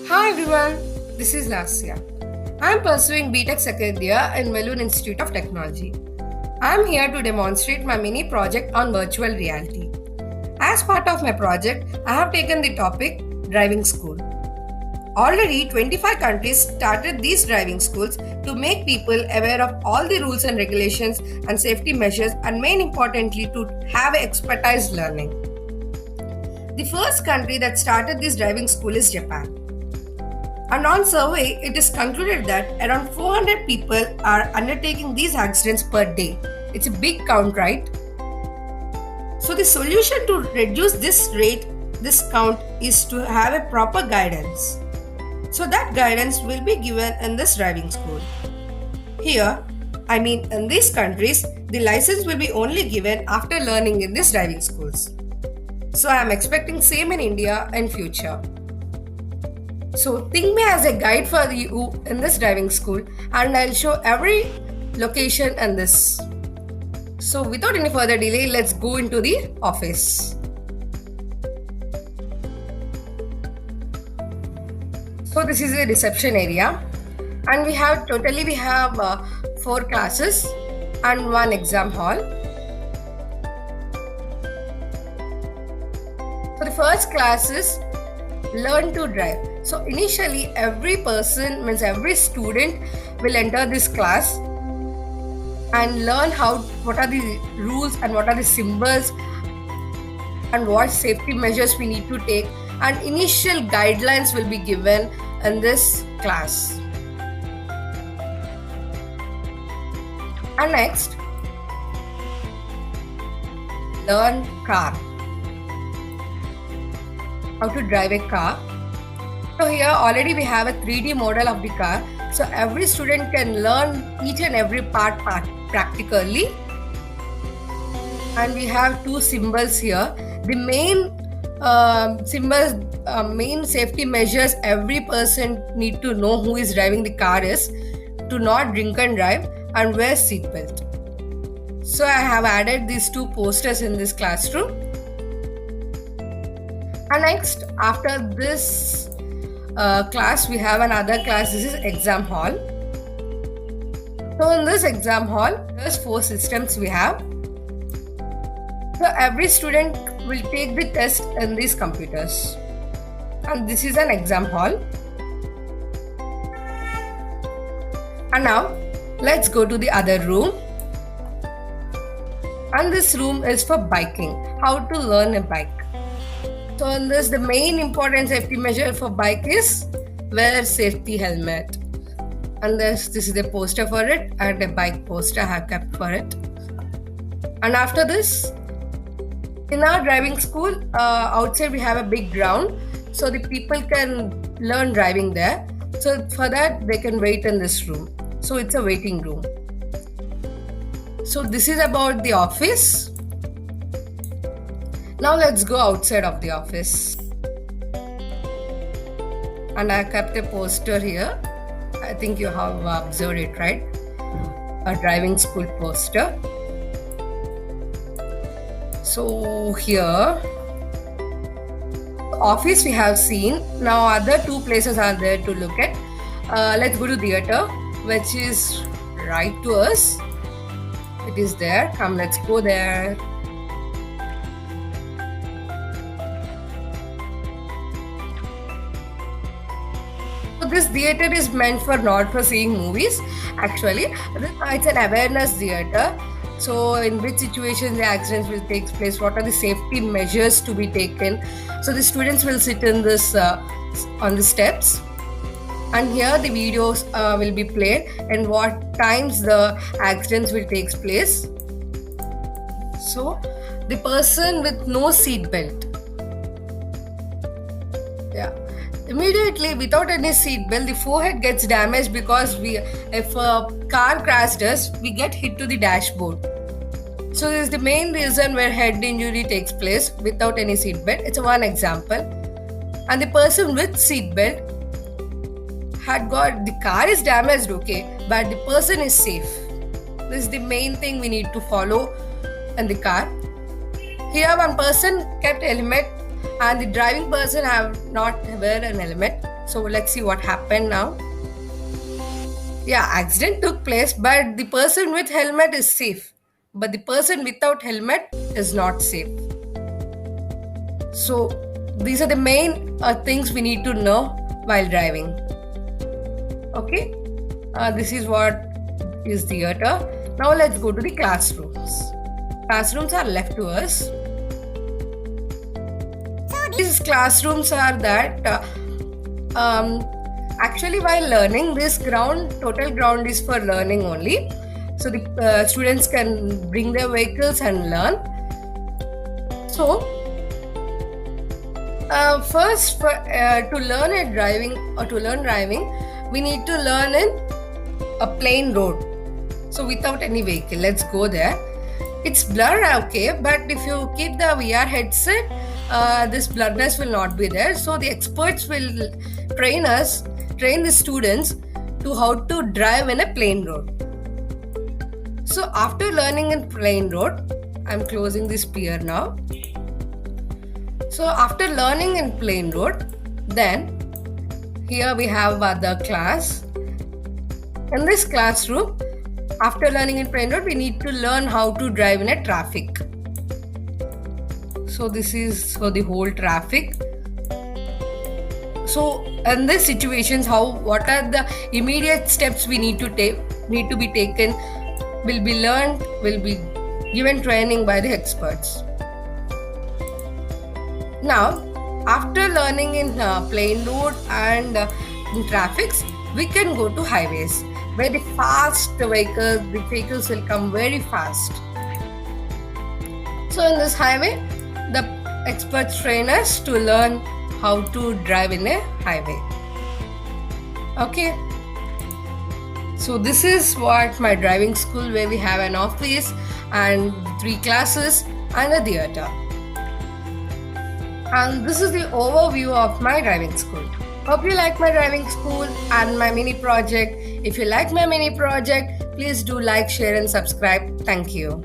Hi everyone, this is Lasya. I'm pursuing BTech second year in Melbourne Institute of Technology. I'm here to demonstrate my mini project on virtual reality. As part of my project, I have taken the topic driving school. Already 25 countries started these driving schools to make people aware of all the rules and regulations and safety measures, and main importantly to have expertise learning. The first country that started this driving school is Japan. And on survey, it is concluded that around 400 people are undertaking these accidents per day. It's a big count, right? So the solution to reduce this rate, this count, is to have a proper guidance. So that guidance will be given in this driving school. Here, in these countries, the license will be only given after learning in these driving schools. So I am expecting same in India in future. So think me as a guide for you in this driving school, and I'll show every location in this. So without any further delay, let's go into the office. So this is the reception area, and we have 4 classes and 1 exam hall. So the first class is learn to drive. So initially every student will enter this class and learn what are the rules and what are the symbols and what safety measures we need to take, and initial guidelines will be given in this class. And next, learn car. How to drive a car. So here already we have a 3D model of the car. So every student can learn each and every part practically. And we have 2 symbols here. The main main safety measures every person need to know who is driving the car is to not drink and drive and wear seatbelt. So I have added these 2 posters in this classroom. And next, after this class, we have another class. This is exam hall. So in this exam hall, there's 4 systems we have. So every student will take the test in these computers. And this is an exam hall. And now, let's go to the other room. And this room is for biking. How to learn a bike. So in this, the main important safety measure for bike is wear safety helmet. And this is the poster for it, and a bike poster I have kept for it. And after this, in our driving school, outside we have a big ground, so the people can learn driving there. So for that, they can wait in this room. So it's a waiting room. So this is about the office. Now let's go outside of the office. And I kept a poster here. I think you have observed it, right? A driving school poster. So here, office we have seen. Now other 2 places are there to look at. Let's go to theater, which is right to us. It is there. Come, let's go there. So this theater is meant for not for seeing movies. Actually, it's an awareness theater. So in which situations the accidents will take place, what are the safety measures to be taken. So the students will sit in this on the steps, and here the videos will be played and what times the accidents will take place. So the person with no seat belt, immediately without any seat belt, the forehead gets damaged because if a car crashed us, we get hit to the dashboard. So this is the main reason where head injury takes place without any seat belt. It's one example. And the person with seat belt the car is damaged, okay, but the person is safe. This is the main thing we need to follow in the car. Here one person kept helmet and the driving person have not wear an helmet. So let's see what happened now. Yeah, accident took place, but the person with helmet is safe. But the person without helmet is not safe. So these are the main things we need to know while driving. Okay, this is what is theater. Now let's go to the classrooms. Classrooms are left to us. These classrooms are that actually while learning, this total ground is for learning only. So the students can bring their vehicles and learn. So first, to learn driving, we need to learn in a plain road. So without any vehicle, let's go there. It's blur, okay, but if you keep the VR headset, this blurriness will not be there. So the experts will train the students to how to drive in a plain road. So after learning in plain road, I'm closing this pier now. So after learning in plain road, then here we have the class. In this classroom, after learning in plain road, we need to learn how to drive in a traffic. So this is for the whole traffic. So in these situations, what are the immediate steps we need to be taken, will be learned, will be given training by the experts. Now, after learning in plain road and in traffics, we can go to highways where the vehicles will come very fast. So in this highway, the experts train us to learn how to drive in a highway. Okay. So this is what my driving school, where we have an office and 3 classes and a theater. And this is the overview of my driving school. Hope you like my driving school and my mini project. If you like my mini project, please do like, share and subscribe. Thank you.